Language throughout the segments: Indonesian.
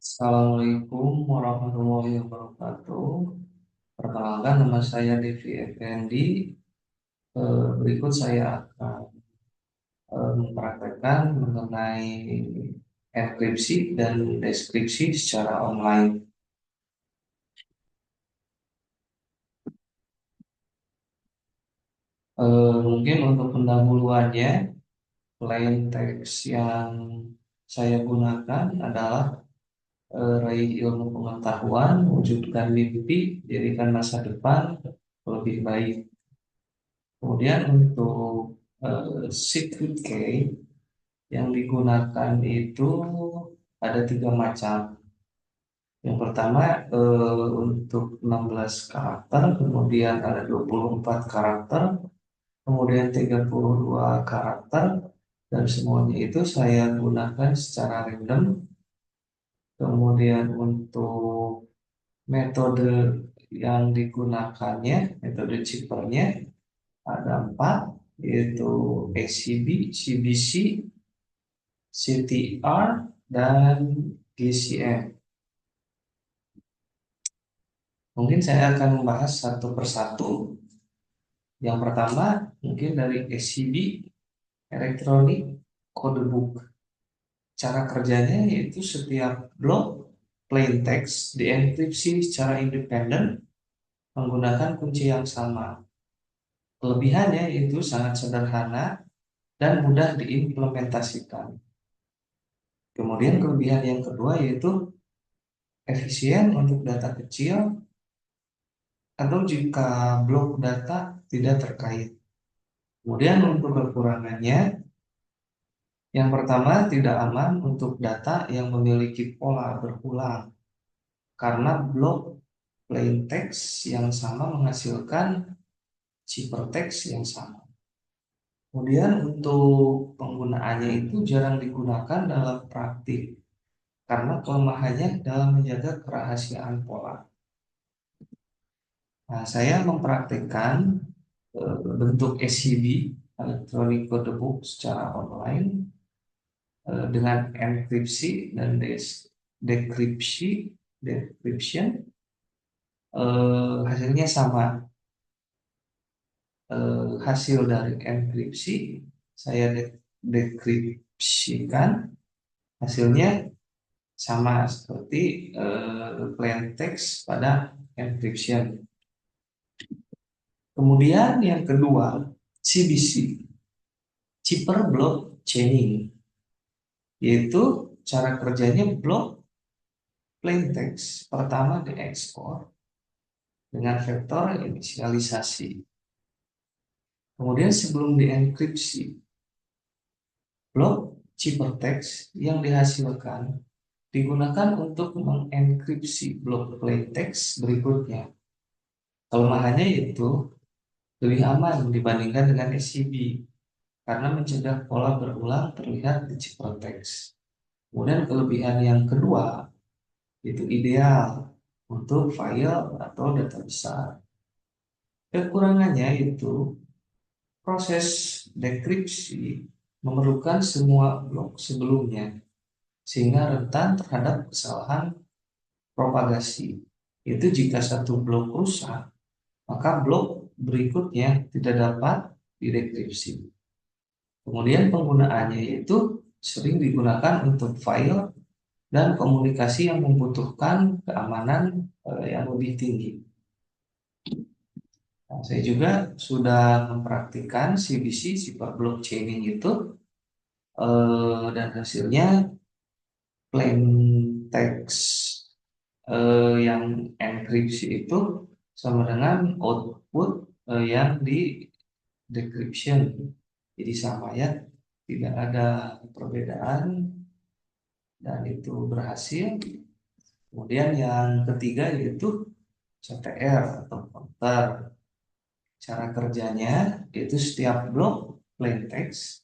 Assalamualaikum warahmatullahi wabarakatuh. Perkenalkan, nama saya Devi Effendi. Berikut saya akan mempraktekkan mengenai enkripsi dan deskripsi secara online. Mungkin untuk pendahuluannya, plain text yang saya gunakan adalah raih ilmu pengetahuan, wujudkan mimpi, jadikan masa depan lebih baik. Kemudian untuk secret key yang digunakan itu ada tiga macam. Yang pertama untuk 16 karakter, kemudian ada 24 karakter, kemudian 32 karakter, dan semuanya itu saya gunakan secara random. Kemudian untuk metode yang digunakannya, metode chippernya ada empat, yaitu ACB, CBC, CTR, dan GCM. Mungkin saya akan membahas satu persatu. Yang pertama, mungkin dari ACB, Electronic Code Book. Cara kerjanya yaitu setiap blok plain text dienkripsi secara independen menggunakan kunci yang sama. Kelebihannya itu sangat sederhana dan mudah diimplementasikan. Kemudian kelebihan yang kedua yaitu efisien untuk data kecil atau jika blok data tidak terkait. Kemudian untuk kekurangannya, yang pertama tidak aman untuk data yang memiliki pola berulang karena blok plain text yang sama menghasilkan ciphertext yang sama. Kemudian untuk penggunaannya itu jarang digunakan dalam praktik karena kelemahannya dalam menjaga kerahasiaan pola. Nah, saya mempraktikkan bentuk SCB, Electronic Code Book, secara online dengan enkripsi dan dekripsi, decryption. Hasilnya sama. Hasil dari enkripsi saya dekripsikan, hasilnya sama seperti plain text pada encryption. Kemudian yang kedua, CBC, Chipper Block Chaining, yaitu cara kerjanya blok plain text pertama diekspor dengan vektor inisialisasi. Kemudian sebelum dienkripsi, blok ciphertext yang dihasilkan digunakan untuk mengenkripsi blok plain text berikutnya. Kelemahannya yaitu lebih aman dibandingkan dengan SCB karena mencegah pola berulang terlihat di ciphertext. Kemudian kelebihan yang kedua itu ideal untuk file atau data besar. Kekurangannya itu proses dekripsi memerlukan semua blok sebelumnya sehingga rentan terhadap kesalahan propagasi. Itu jika satu blok rusak, maka blok berikutnya tidak dapat didekripsi. Kemudian penggunaannya yaitu sering digunakan untuk file dan komunikasi yang membutuhkan keamanan yang lebih tinggi. Nah, saya juga sudah mempraktikkan CBC, Cipher Blockchaining itu, dan hasilnya plain text yang enkripsi itu sama dengan output yang di decryption. Jadi sama ya, tidak ada perbedaan dan itu berhasil. Kemudian yang ketiga yaitu CTR atau counter. Cara kerjanya yaitu setiap blok plain text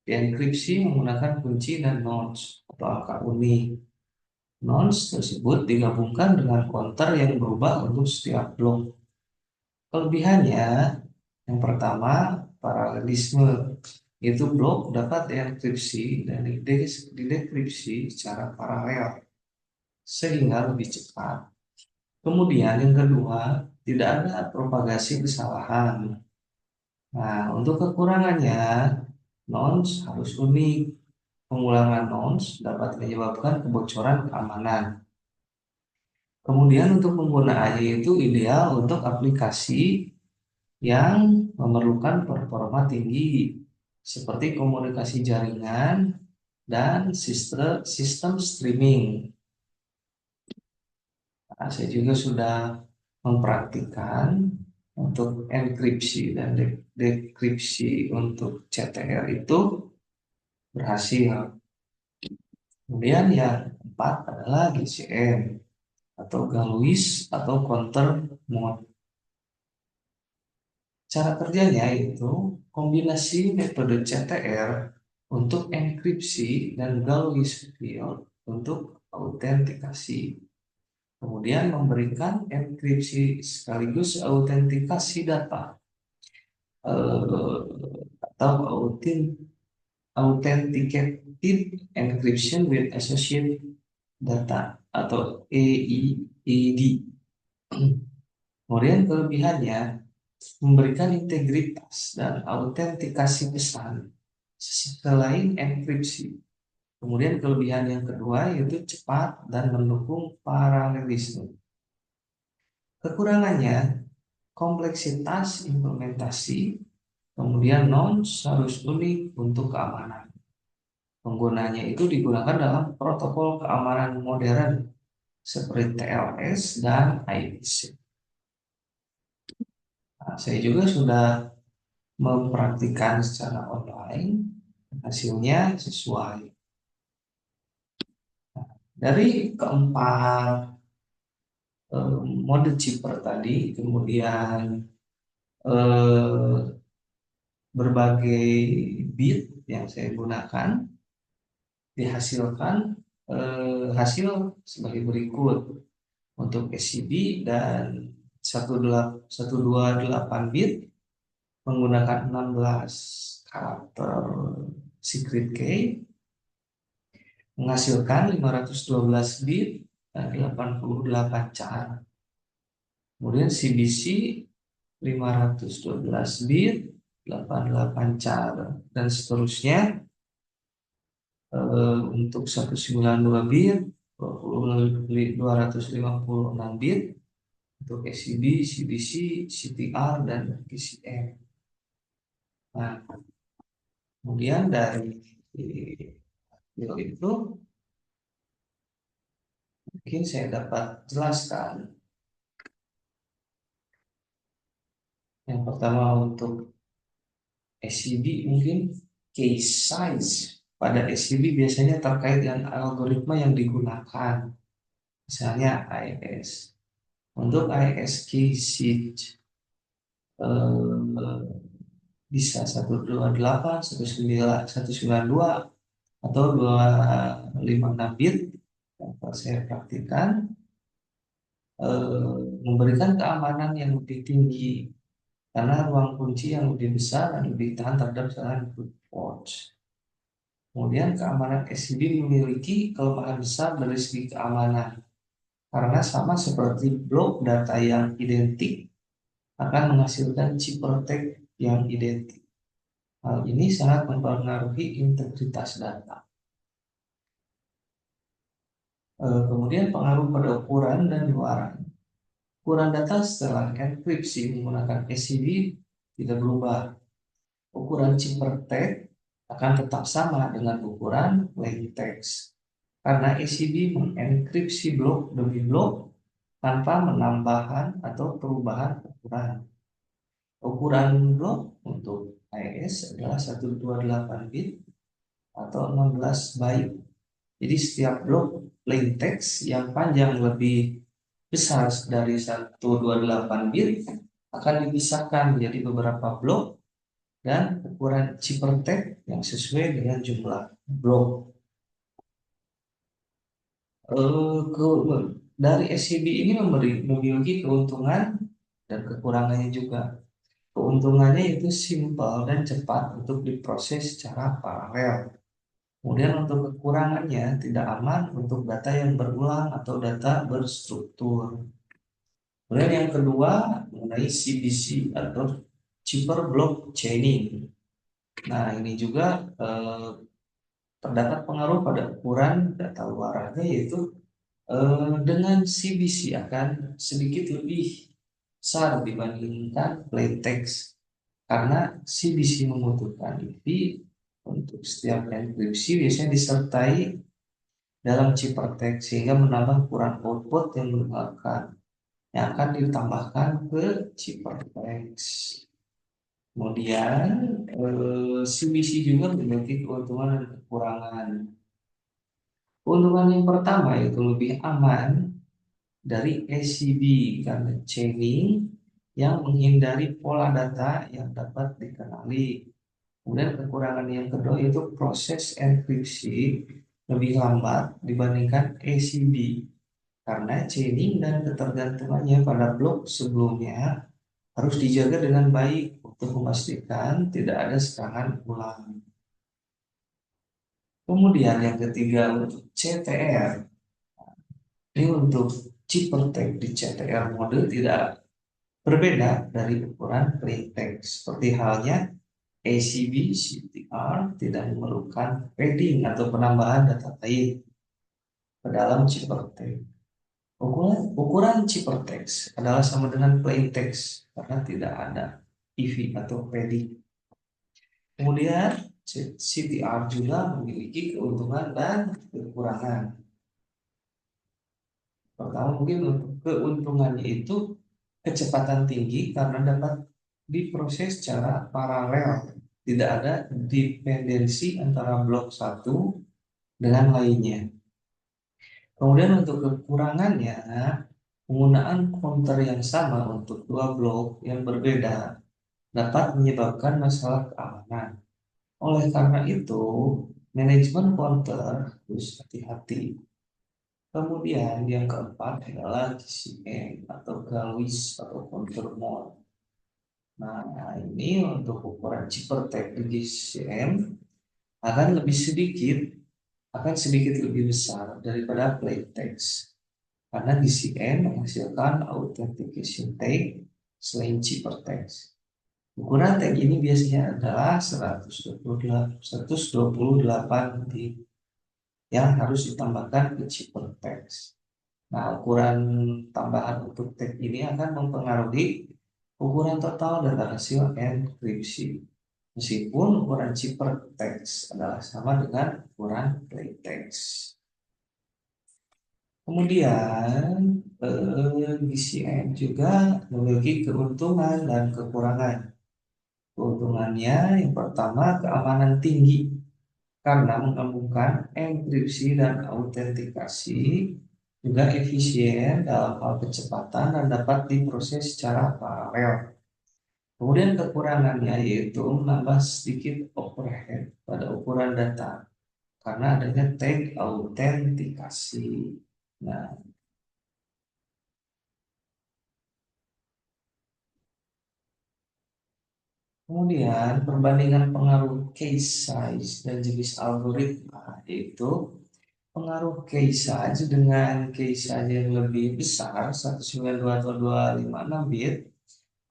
dienkripsi menggunakan kunci dan nonce atau angka unik. Nonce tersebut digabungkan dengan counter yang berubah untuk setiap blok. Kelebihannya, yang pertama, paralelisme. Itu blok dapat dienkripsi dan didekripsi secara paralel. sehingga lebih cepat. Kemudian yang kedua, tidak ada propagasi kesalahan. Nah, untuk kekurangannya, nonce harus unik. Pengulangan nonce dapat menyebabkan kebocoran keamanan. Kemudian untuk penggunaannya itu ideal untuk aplikasi yang memerlukan performa tinggi, seperti komunikasi jaringan dan sistem streaming. Nah, saya juga sudah mempraktikkan untuk enkripsi dan dekripsi untuk CTR itu berhasil. Kemudian yang keempat adalah GCM atau Galois atau counter mode. Cara kerjanya itu kombinasi metode CTR untuk enkripsi dan Galois field untuk autentikasi. Kemudian memberikan enkripsi sekaligus autentikasi data atau authenticated encryption with associated data atau AED. Kemudian kelebihannya memberikan integritas dan autentikasi pesan selain enkripsi. Kemudian kelebihan yang kedua yaitu cepat dan mendukung paralelisme. Kekurangannya kompleksitas implementasi, kemudian nonce harus unik untuk keamanan. Penggunanya itu digunakan dalam protokol keamanan modern seperti TLS dan IPC. Nah, saya juga sudah mempraktikkan secara online, hasilnya sesuai. Dari keempat mode chipper tadi, kemudian eh, berbagai bit yang saya gunakan dihasilkan hasil sebagai berikut. Untuk SCB dan 128 bit menggunakan 16 karakter secret key menghasilkan 512 bit dan 88 cara. Kemudian CBC 512 bit, 88 cara dan seterusnya. Untuk 192 bit, 256 bit untuk SCB, CBC, CTR dan PCM. Nah, kemudian dari video itu mungkin saya dapat jelaskan. Yang pertama untuk SCB mungkin case size pada SCB biasanya terkait dengan algoritma yang digunakan, misalnya AES. Untuk AES key seed bisa 128, 192 atau 256 bit yang saya praktikkan memberikan keamanan yang lebih tinggi karena ruang kunci yang lebih besar dan lebih tahan terhadap serangan brute force. Kemudian keamanan SCB memiliki kelemahan besar dari segi keamanan karena sama seperti blok data yang identik akan menghasilkan ciphertext yang identik. Hal ini sangat mempengaruhi integritas data. Kemudian pengaruh pada ukuran dan luaran. Ukuran data setelah enkripsi menggunakan SCB tidak berubah. Ukuran ciphertext akan tetap sama dengan ukuran plain text karena SCB mengenkripsi blok demi blok tanpa menambahkan atau perubahan ukuran. Ukuran blok untuk AES adalah 128 bit atau 16 byte. Jadi setiap blok plain text yang panjang lebih besar dari 128 bit akan dipisahkan menjadi beberapa blok dan ukuran ciphertext yang sesuai dengan jumlah blok. Dari SCB ini memiliki keuntungan dan kekurangannya juga. Keuntungannya itu simpel dan cepat untuk diproses secara paralel. Kemudian untuk kekurangannya tidak aman untuk data yang berulang atau data berstruktur. Kemudian yang kedua mengenai CBC atau cheaper block chaining. Nah, ini juga terdapat pengaruh pada ukuran data luarannya, yaitu dengan CBC akan sedikit lebih besar dibandingkan plain text, karena CBC membutuhkan IP untuk setiap enkripsi biasanya disertai dalam ciphertext, sehingga menambah ukuran output yang menggunakan yang akan ditambahkan ke ciphertext. Kemudian CBC juga memiliki keuntungan dan kekurangan. Keuntungan yang pertama itu lebih aman dari ACB karena chaining yang menghindari pola data yang dapat dikenali. Kemudian kekurangan yang kedua itu proses enkripsi lebih lambat dibandingkan ACB karena chaining dan ketergantungannya pada blok sebelumnya harus dijaga dengan baik untuk memastikan tidak ada serangan ulang. Kemudian yang ketiga untuk CTR. Ini untuk chip protect di CTR mode tidak berbeda dari ukuran plain text. Seperti halnya ACB, CTR tidak memerlukan padding atau penambahan data lain ke dalam chip protect. Ukuran chip text adalah sama dengan plain text karena tidak ada EV atau padding. Kemudian CTR juga memiliki keuntungan dan kekurangan. Pertama mungkin untuk keuntungannya itu kecepatan tinggi karena dapat diproses secara paralel. Tidak ada dependensi antara blok satu dengan lainnya. Kemudian untuk kekurangannya, penggunaan counter yang sama untuk dua blok yang berbeda dapat menyebabkan masalah keamanan. Oleh karena itu, manajemen counter harus hati-hati. Kemudian yang keempat adalah GCM atau Gauss atau counter mode. Nah, ini untuk ukuran Cipertek di GCM akan lebih sedikit, akan sedikit lebih besar daripada plain text. Karena GCM menghasilkan authentication tag selain Cipertext. Ukuran tag ini biasanya adalah 128 bit yang harus ditambahkan ke Cipertext. Nah, ukuran tambahan untuk tag ini akan mempengaruhi ukuran total data hasil enkripsi. Meskipun ukuran ciphertext adalah sama dengan ukuran plaintext. Kemudian GCM juga memiliki keuntungan dan kekurangan. Keuntungannya yang pertama keamanan tinggi karena menggabungkan enkripsi dan autentikasi, juga efisien dalam hal kecepatan dan dapat diproses secara paralel. Kemudian kekurangannya yaitu menambah sedikit overhead pada ukuran data karena adanya tag autentikasi. Nah, kemudian perbandingan pengaruh case size dan jenis algoritma, yaitu pengaruh case size dengan case size yang lebih besar 192 atau 256 bit,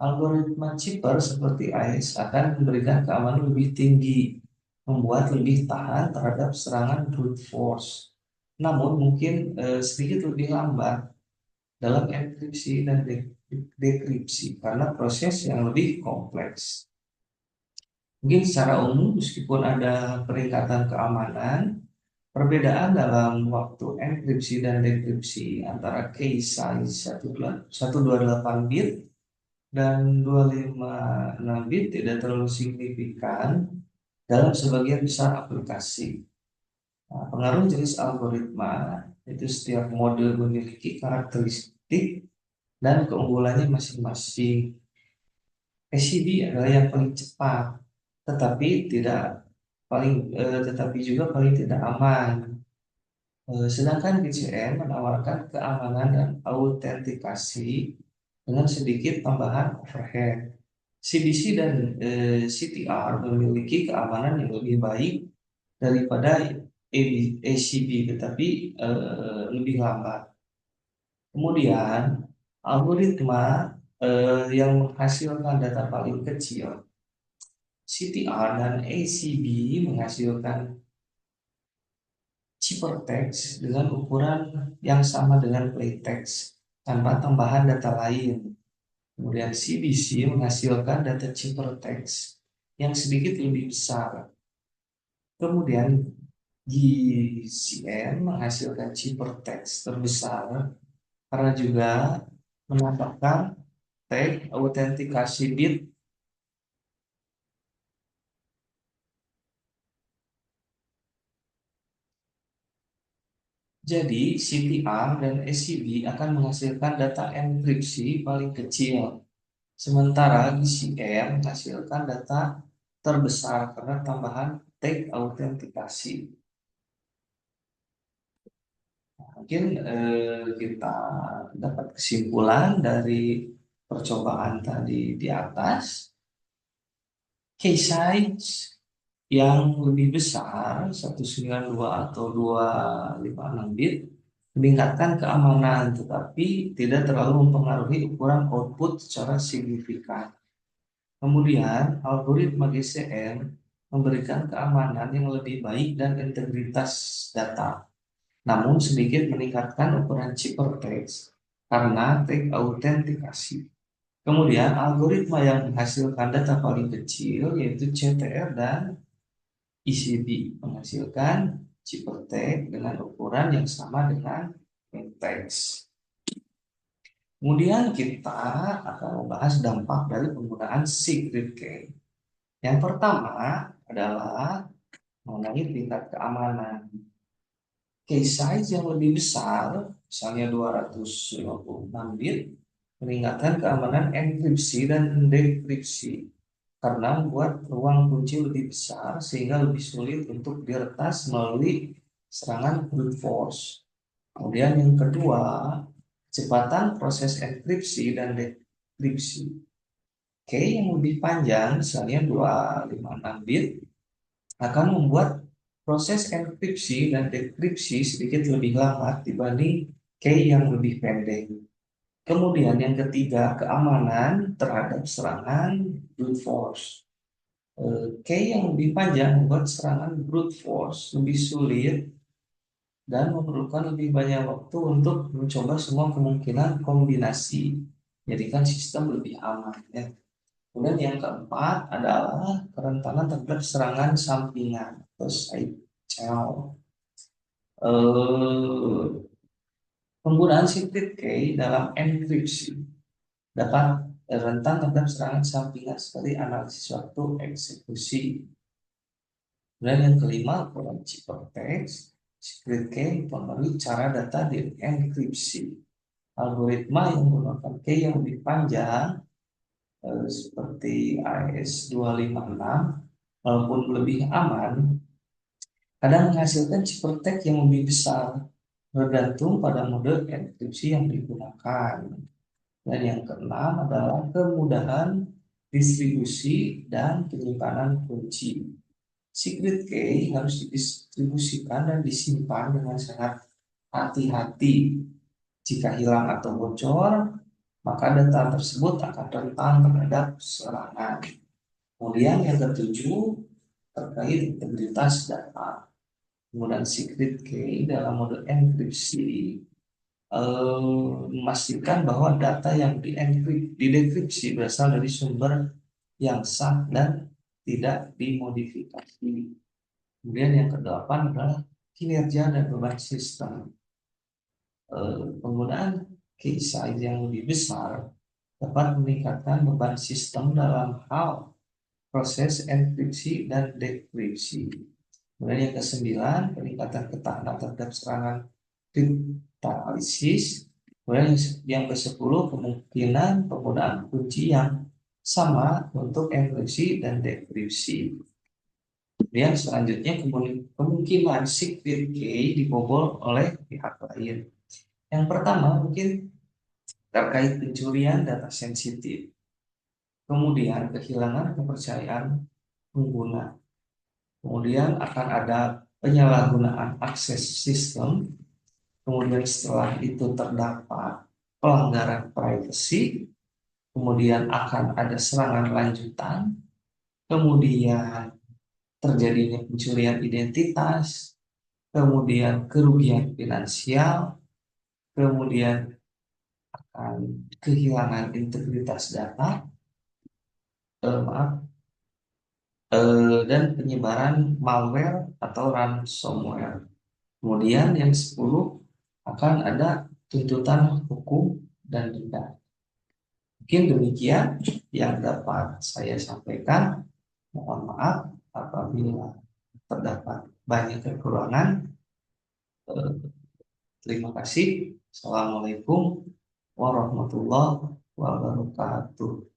algoritma chipper seperti AES akan memberikan keamanan lebih tinggi, membuat lebih tahan terhadap serangan brute force. Namun mungkin sedikit lebih lambat dalam enkripsi dan dekripsi karena proses yang lebih kompleks. Mungkin secara umum meskipun ada peningkatan keamanan, perbedaan dalam waktu enkripsi dan dekripsi antara key size 128 bit dan 256 bit tidak terlalu signifikan dalam sebagian besar aplikasi. Nah, pengaruh jenis algoritma itu setiap mode memiliki karakteristik dan keunggulannya masing-masing. ACD adalah yang paling cepat, tetapi juga paling tidak aman. Sedangkan BCM menawarkan keamanan dan autentikasi dengan sedikit tambahan overhead. CBC dan CTR memiliki keamanan yang lebih baik daripada ACB, tetapi lebih lambat. Kemudian algoritma yang menghasilkan data paling kecil, CTR dan ACB, menghasilkan ciphertext dengan ukuran yang sama dengan plaintext tanpa tambahan data lain. Kemudian CBC menghasilkan data ciphertext yang sedikit lebih besar. Kemudian GCN menghasilkan ciphertext terbesar karena juga menambahkan tag autentikasi bit. Jadi CTR dan SCB akan menghasilkan data enkripsi paling kecil, sementara GCN menghasilkan data terbesar karena tambahan tag autentikasi. Mungkin kita dapat kesimpulan dari percobaan tadi di atas. Case size yang lebih besar 192 atau 256 bit meningkatkan keamanan, tetapi tidak terlalu mempengaruhi ukuran output secara signifikan. Kemudian algoritma GCN memberikan keamanan yang lebih baik dan integritas data, namun sedikit meningkatkan ukuran ciphertext karena tag autentikasi. Kemudian algoritma yang menghasilkan data paling kecil yaitu CTR dan ECB menghasilkan ciphertext dengan ukuran yang sama dengan plaintext. Kemudian kita akan membahas dampak dari penggunaan secret key. Yang pertama adalah mengenai tingkat keamanan. Key size yang lebih besar, misalnya 256 bit, meningkatkan keamanan enkripsi dan dekripsi karena membuat ruang kunci lebih besar sehingga lebih sulit untuk diretas melalui serangan brute force. Kemudian yang kedua, kecepatan proses enkripsi dan dekripsi. Key yang lebih panjang, misalnya 256 bit, akan membuat proses enkripsi dan dekripsi sedikit lebih lambat dibanding key yang lebih pendek. Kemudian yang ketiga, keamanan terhadap serangan brute force. Key yang lebih panjang membuat serangan brute force lebih sulit dan memerlukan lebih banyak waktu untuk mencoba semua kemungkinan kombinasi. Jadikan sistem lebih aman, ya. Kemudian yang keempat adalah kerentanan terhadap serangan sampingan atau side channel. Penggunaan secret key dalam enkripsi dapat rentan terhadap serangan sampingan seperti analisis waktu eksekusi. Dan yang kelima, ukuran ciphertext. Secret key mempengaruhi cara data dienkripsi. Algoritma yang menggunakan key yang lebih panjang seperti AES256 walaupun lebih aman, kadang menghasilkan ciphertext yang lebih besar bergantung pada mode enkripsi yang digunakan. Dan yang keenam adalah kemudahan distribusi dan penyimpanan kunci. Secret key harus didistribusikan dan disimpan dengan sangat hati-hati. Jika hilang atau bocor, maka data tersebut akan rentan terhadap serangan. Kemudian yang ketujuh, terkait integritas data. Penggunaan secret key dalam mode enkripsi memastikan bahwa data yang didekripsi berasal dari sumber yang sah dan tidak dimodifikasi. Kemudian yang kedelapan adalah kinerja dan beban sistem. Penggunaan key size yang lebih besar dapat meningkatkan beban sistem dalam hal proses enkripsi dan dekripsi. Kemudian yang kesembilan, peningkatan ketahanan terhadap serangan kriptanalysis. Kemudian yang ke-10, kemungkinan penggunaan kunci yang sama untuk enkripsi dan dekripsi. Kemudian selanjutnya kemungkinan secret key dibobol oleh pihak lain. Yang pertama mungkin terkait pencurian data sensitif. Kemudian kehilangan kepercayaan pengguna. Kemudian akan ada penyalahgunaan akses sistem. Kemudian setelah itu terdapat pelanggaran privasi. Kemudian akan ada serangan lanjutan. Kemudian terjadinya pencurian identitas. Kemudian kerugian finansial. Kemudian akan kehilangan integritas data. Maaf, dan penyebaran malware atau ransomware. Kemudian yang 10 akan ada tuntutan hukum dan denda. Mungkin demikian yang dapat saya sampaikan. Mohon maaf apabila terdapat banyak kekurangan. Eh, Terima kasih. Assalamualaikum warahmatullahi wabarakatuh.